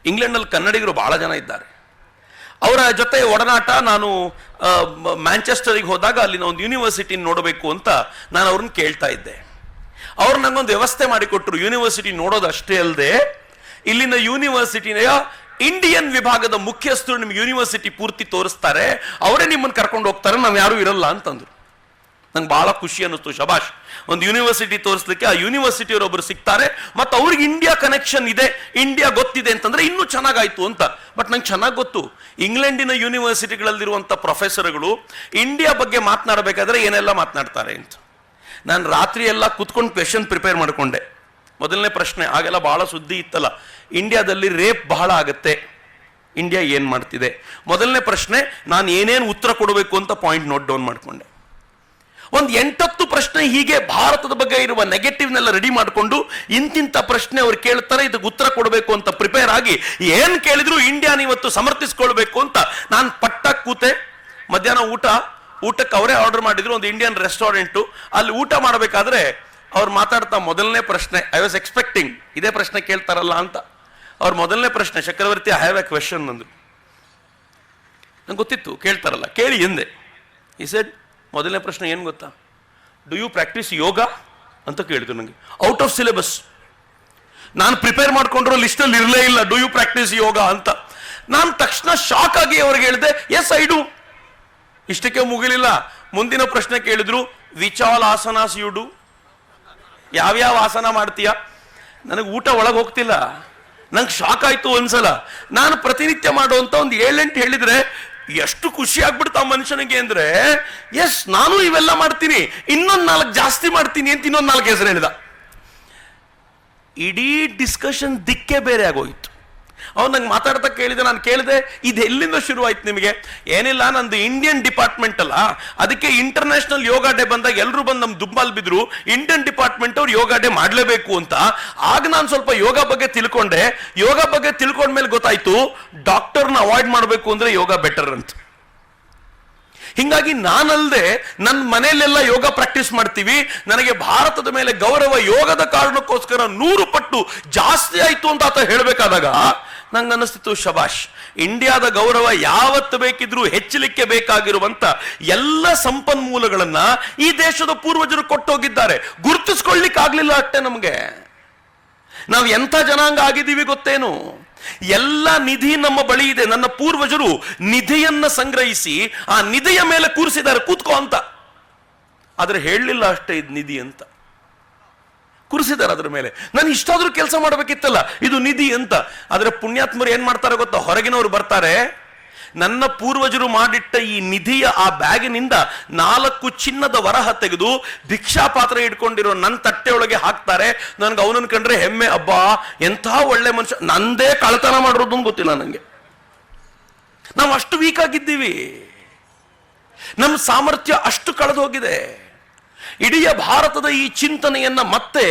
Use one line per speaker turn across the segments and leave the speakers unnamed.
ಇಂಗ್ಲೆಂಡ್ನಲ್ಲಿ ಕನ್ನಡಿಗರು ಬಹಳ ಜನ ಇದ್ದಾರೆ. ಅವರ ಜೊತೆ ಒಡನಾಟ. ನಾನು ಮ್ಯಾಂಚೆಸ್ಟರಿಗೆ ಹೋದಾಗ ಅಲ್ಲಿನ ಒಂದು ಯೂನಿವರ್ಸಿಟಿ ನೋಡಬೇಕು ಅಂತ ನಾನು ಅವ್ರನ್ನ ಕೇಳ್ತಾ ಇದ್ದೆ. ಅವ್ರು ನಂಗೊಂದು ವ್ಯವಸ್ಥೆ ಮಾಡಿಕೊಟ್ರು. ಯೂನಿವರ್ಸಿಟಿ ನೋಡೋದು ಅಷ್ಟೇ ಅಲ್ಲದೆ ಇಲ್ಲಿನ ಯೂನಿವರ್ಸಿಟಿಯ ಇಂಡಿಯನ್ ವಿಭಾಗದ ಮುಖ್ಯಸ್ಥರು ನಿಮ್ಗೆ ಯೂನಿವರ್ಸಿಟಿ ಪೂರ್ತಿ ತೋರಿಸ್ತಾರೆ, ಅವರೇ ನಿಮ್ಮನ್ನು ಕರ್ಕೊಂಡು ಹೋಗ್ತಾರೆ, ನಾವು ಯಾರು ಇರಲ್ಲ ಅಂತಂದ್ರು. ನಂಗೆ ಬಹಳ ಖುಷಿ ಅನ್ನಿಸ್ತು. ಶಬಾಷ್, ಒಂದು ಯೂನಿವರ್ಸಿಟಿ ತೋರಿಸ್ಲಿಕ್ಕೆ ಆ ಯೂನಿವರ್ಸಿಟಿಯವರೊಬ್ಬರು ಸಿಗ್ತಾರೆ ಮತ್ತು ಅವ್ರಿಗೆ ಇಂಡಿಯಾ ಕನೆಕ್ಷನ್ ಇದೆ, ಇಂಡಿಯಾ ಗೊತ್ತಿದೆ ಅಂತಂದ್ರೆ ಇನ್ನೂ ಚೆನ್ನಾಗಾಯ್ತು ಅಂತ. ಬಟ್ ನಂಗೆ ಚೆನ್ನಾಗಿ ಗೊತ್ತು, ಇಂಗ್ಲೆಂಡಿನ ಯೂನಿವರ್ಸಿಟಿಗಳಲ್ಲಿರುವಂಥ ಪ್ರೊಫೆಸರ್ಗಳು ಇಂಡಿಯಾ ಬಗ್ಗೆ ಮಾತನಾಡಬೇಕಾದ್ರೆ ಏನೆಲ್ಲ ಮಾತನಾಡ್ತಾರೆ ಅಂತ. ನಾನು ರಾತ್ರಿ ಎಲ್ಲ ಕೂತ್ಕೊಂಡು ಕ್ವೆಶನ್ ಪ್ರಿಪೇರ್ ಮಾಡಿಕೊಂಡೆ. ಮೊದಲನೇ ಪ್ರಶ್ನೆ, ಆಗೆಲ್ಲ ಬಹಳ ಸುದ್ದಿ ಇತ್ತಲ್ಲ, ಇಂಡಿಯಾದಲ್ಲಿ ರೇಪ್ ಬಹಳ ಆಗತ್ತೆ, ಇಂಡಿಯಾ ಏನು ಮಾಡ್ತಿದೆ. ಮೊದಲನೇ ಪ್ರಶ್ನೆ, ನಾನು ಏನೇನು ಉತ್ತರ ಕೊಡಬೇಕು ಅಂತ ಪಾಯಿಂಟ್ ನೋಟ್ ಡೌನ್ ಮಾಡಿಕೊಂಡೆ. ಒಂದು 8-10 ಪ್ರಶ್ನೆ ಹೀಗೆ ಭಾರತದ ಬಗ್ಗೆ ಇರುವ ನೆಗೆಟಿವ್ನೆಲ್ಲ ರೆಡಿ ಮಾಡಿಕೊಂಡು ಇಂತಿಂಥ ಪ್ರಶ್ನೆ ಅವ್ರು ಕೇಳ್ತಾರೆ, ಇದಕ್ಕೆ ಉತ್ತರ ಕೊಡಬೇಕು ಅಂತ ಪ್ರಿಪೇರ್ ಆಗಿ ಏನು ಕೇಳಿದ್ರು ಇಂಡಿಯಾನ ಇವತ್ತು ಸಮರ್ಥಿಸ್ಕೊಳ್ಬೇಕು ಅಂತ ನಾನು ಪಟ್ಟಾಗಿ ಕೂತೆ. ಮಧ್ಯಾಹ್ನ ಊಟಕ್ಕೆ ಅವರೇ ಆರ್ಡರ್ ಮಾಡಿದ್ರು, ಒಂದು ಇಂಡಿಯನ್ ರೆಸ್ಟೋರೆಂಟು. ಅಲ್ಲಿ ಊಟ ಮಾಡಬೇಕಾದ್ರೆ ಅವ್ರು ಮಾತಾಡ್ತಾ ಮೊದಲನೇ ಪ್ರಶ್ನೆ, ಐ ವಾಸ್ ಎಕ್ಸ್ಪೆಕ್ಟಿಂಗ್ ಇದೇ ಪ್ರಶ್ನೆ ಕೇಳ್ತಾರಲ್ಲ ಅಂತ. ಅವ್ರ ಮೊದಲನೇ ಪ್ರಶ್ನೆ, ಚಕ್ರವರ್ತಿ ಐ ಹ್ಯಾವ್ ಎ ಕ್ವೆಶನ್ ಅಂದ್ರು. ನಂಗೆ ಗೊತ್ತಿತ್ತು ಕೇಳ್ತಾರಲ್ಲ, ಕೇಳಿ ಎಂದೆ. ಈ ಸೆಡ್, ಮೊದಲನೇ ಪ್ರಶ್ನೆ ಏನು ಗೊತ್ತಾ, ಡು ಯು ಪ್ರಾಕ್ಟೀಸ್ ಯೋಗ ಅಂತ ಕೇಳಿದ್ರು ನನಗೆ. ಔಟ್ ಆಫ್ ಸಿಲೆಬಸ್, ನಾನು ಪ್ರಿಪೇರ್ ಮಾಡ್ಕೊಂಡಿರೋ ಲಿಸ್ಟಲ್ಲಿ ಇರಲೇ ಇಲ್ಲ ಡು ಯು ಪ್ರಾಕ್ಟೀಸ್ ಯೋಗ ಅಂತ. ನಾನು ತಕ್ಷಣ ಶಾಕ್ ಆಗಿ ಅವ್ರಿಗೆ ಹೇಳಿದೆ, ಎಸ್ ಐ ಡು. ಇಷ್ಟಕ್ಕೆ ಮುಗಿಲಿಲ್ಲ, ಮುಂದಿನ ಪ್ರಶ್ನೆ ಕೇಳಿದ್ರು, which all asanas you do, ಯಾವ್ಯಾವ ಆಸನ ಮಾಡ್ತೀಯ. ನನಗೆ ಊಟ ಒಳಗೆ ಹೋಗ್ತಿಲ್ಲ, ನಂಗೆ ಶಾಕ್ ಆಯ್ತು. ಒಂದ್ಸಲ ನಾನು ಪ್ರತಿನಿತ್ಯ ಮಾಡುವಂತ ಒಂದು 7-8 ಹೇಳಿದ್ರೆ ಎಷ್ಟು ಖುಷಿ ಆಗ್ಬಿಡ್ತಾ ಮನುಷ್ಯನಿಗೆ ಅಂದ್ರೆ, ಎಸ್ ನಾನು ಇವೆಲ್ಲ ಮಾಡ್ತೀನಿ, ಇನ್ನೊಂದು 4 ಜಾಸ್ತಿ ಮಾಡ್ತೀನಿ ಅಂತ ಇನ್ನೊಂದು 4 ಹೆಸರು ಹೇಳಿದ. ಇಡೀ ಡಿಸ್ಕಷನ್ ದಿಕ್ಕೇ ಬೇರೆ ಆಗೋಯ್ತು. ಅವ್ನು ನಂಗೆ ಮಾತಾಡ್ತಾ ಕೇಳಿದೆ, ನಾನು ಕೇಳಿದೆ ಇದು ಎಲ್ಲಿಂದ ಶುರು ಆಯ್ತು ನಿಮಗೆ. ಏನಿಲ್ಲ, ನಂದು ಇಂಡಿಯನ್ ಡಿಪಾರ್ಟ್ಮೆಂಟ್ ಅಲ್ಲ, ಅದಕ್ಕೆ ಇಂಟರ್ನ್ಯಾಷನಲ್ ಯೋಗ ಡೇ ಬಂದಾಗ ಎಲ್ಲರೂ ಬಂದು ನಮ್ಮ ದುಂಬಾಲ್ ಬಿದ್ರು, ಇಂಡಿಯನ್ ಡಿಪಾರ್ಟ್ಮೆಂಟ್ ಅವ್ರು ಯೋಗ ಡೇ ಮಾಡಲೇಬೇಕು ಅಂತ. ಆಗ ನಾನು ಸ್ವಲ್ಪ ಯೋಗ ಬಗ್ಗೆ ತಿಳ್ಕೊಂಡೆ. ಯೋಗ ಬಗ್ಗೆ ತಿಳ್ಕೊಂಡ್ಮೇಲೆ ಗೊತ್ತಾಯ್ತು, ಡಾಕ್ಟರ್ನ ಅವಾಯ್ಡ್ ಮಾಡಬೇಕು ಅಂದ್ರೆ ಯೋಗ ಬೆಟರ್ ಅಂತ. ಹಿಂಗಾಗಿ ನಾನಲ್ಲದೆ ನನ್ನ ಮನೆಯಲ್ಲೆಲ್ಲ ಯೋಗ ಪ್ರಾಕ್ಟೀಸ್ ಮಾಡ್ತೀವಿ. ನನಗೆ ಭಾರತದ ಮೇಲೆ ಗೌರವ ಯೋಗದ ಕಾರಣಕ್ಕೋಸ್ಕರ 100 ಪಟ್ಟು ಜಾಸ್ತಿ ಆಯ್ತು ಅಂತ ಆತ ಹೇಳಬೇಕಾದಾಗ ನಂಗೆ ಅನಿಸ್ತಿತ್ತು, ಶಬಾಷ್, ಇಂಡಿಯಾದ ಗೌರವ ಯಾವತ್ತು ಬೇಕಿದ್ರೂ ಹೆಚ್ಚಲಿಕ್ಕೆ ಬೇಕಾಗಿರುವಂತ ಎಲ್ಲ ಸಂಪನ್ಮೂಲಗಳನ್ನ ಈ ದೇಶದ ಪೂರ್ವಜರು ಕೊಟ್ಟೋಗಿದ್ದಾರೆ. ಗುರುತಿಸ್ಕೊಳ್ಳಿಕ್ಕೆ ಆಗ್ಲಿಲ್ಲ ಅಷ್ಟೇ ನಮಗೆ. ನಾವು ಎಂಥ ಜನಾಂಗ ಆಗಿದ್ದೀವಿ ಗೊತ್ತೇನು? ಎಲ್ಲ ನಿಧಿ ನಮ್ಮ ಬಳಿ ಇದೆ. ನನ್ನ ಪೂರ್ವಜರು ನಿಧಿಯನ್ನ ಸಂಗ್ರಹಿಸಿ ಆ ನಿಧಿಯ ಮೇಲೆ ಕೂರಿಸಿದ್ದಾರೆ, ಕೂತ್ಕೋ ಅಂತ. ಆದ್ರೆ ಹೇಳಲಿಲ್ಲ ಅಷ್ಟೇ ಇದು ನಿಧಿ ಅಂತ. ಕೂರಿಸಿದ್ದಾರೆ ಅದರ ಮೇಲೆ. ನಾನು ಇಷ್ಟಾದ್ರೂ ಕೆಲಸ ಮಾಡಬೇಕಿತ್ತಲ್ಲ, ಇದು ನಿಧಿ ಅಂತ. ಆದ್ರೆ ಪುಣ್ಯಾತ್ಮರು ಏನ್ ಮಾಡ್ತಾರೆ ಗೊತ್ತಾ, ಹೊರಗಿನವರು ಬರ್ತಾರೆ, ನನ್ನ ಪೂರ್ವಜರು ಮಾಡಿಟ್ಟ ಈ ನಿಧಿಯ ಆ ಬ್ಯಾಗಿನಿಂದ 4 ಚಿನ್ನದ ವರಹ ತೆಗೆದು ಭಿಕ್ಷಾ ಪಾತ್ರೆ ಇಟ್ಕೊಂಡಿರೋ ನನ್ನ ತಟ್ಟೆಯೊಳಗೆ ಹಾಕ್ತಾರೆ. ನನ್ಗೆ ಅವನನ್ನು ಕಂಡ್ರೆ ಹೆಮ್ಮೆ, ಅಬ್ಬಾ ಎಂಥ ಒಳ್ಳೆ ಮನುಷ್ಯ. ನಂದೇ ಕಳ್ತನ ಮಾಡಿರೋದು ಗೊತ್ತಿಲ್ಲ ನನಗೆ. ನಾವು ಅಷ್ಟು ವೀಕ್ ಆಗಿದ್ದೀವಿ, ನಮ್ಮ ಸಾಮರ್ಥ್ಯ ಅಷ್ಟು ಕಳೆದು ಹೋಗಿದೆ. ಇಡೀ ಭಾರತದ ಈ ಚಿಂತನೆಯನ್ನ ಮತ್ತೆ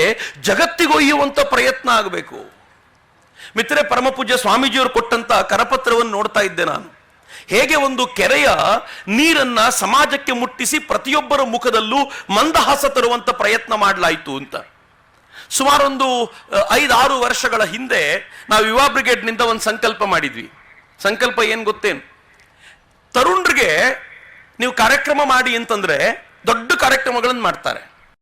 ಜಗತ್ತಿಗೊಯ್ಯುವಂತ ಪ್ರಯತ್ನ ಆಗಬೇಕು. ಮಿತ್ರರೇ, ಪರಮಪೂಜ್ಯ ಸ್ವಾಮೀಜಿಯವರು ಕೊಟ್ಟಂತ ಕರಪತ್ರವನ್ನು ನೋಡ್ತಾ ಇದ್ದೆ ನಾನು. ಹೇಗೆ ಒಂದು ಕೆರೆಯ ನೀರನ್ನ ಸಮಾಜಕ್ಕೆ ಮುಟ್ಟಿಸಿ ಪ್ರತಿಯೊಬ್ಬರ ಮುಖದಲ್ಲೂ ಮಂದಹಾಸ ತರುವಂತ ಪ್ರಯತ್ನ ಮಾಡಲಾಯಿತು ಅಂತ. ಸುಮಾರೊಂದು 5-6 ವರ್ಷಗಳ ಹಿಂದೆ ನಾವು ಯುವ ಬ್ರಿಗೇಡ್ನಿಂದ ಒಂದು ಸಂಕಲ್ಪ ಮಾಡಿದ್ವಿ. ಸಂಕಲ್ಪ ಏನ್ ಗೊತ್ತೇನು, ತರುಣರಿಗೆ ನೀವು ಕಾರ್ಯಕ್ರಮ ಮಾಡಿ ಅಂತಂದ್ರೆ ದೊಡ್ಡ ಕಾರ್ಯಕ್ರಮಗಳನ್ನು ಮಾಡ್ತಾರೆ.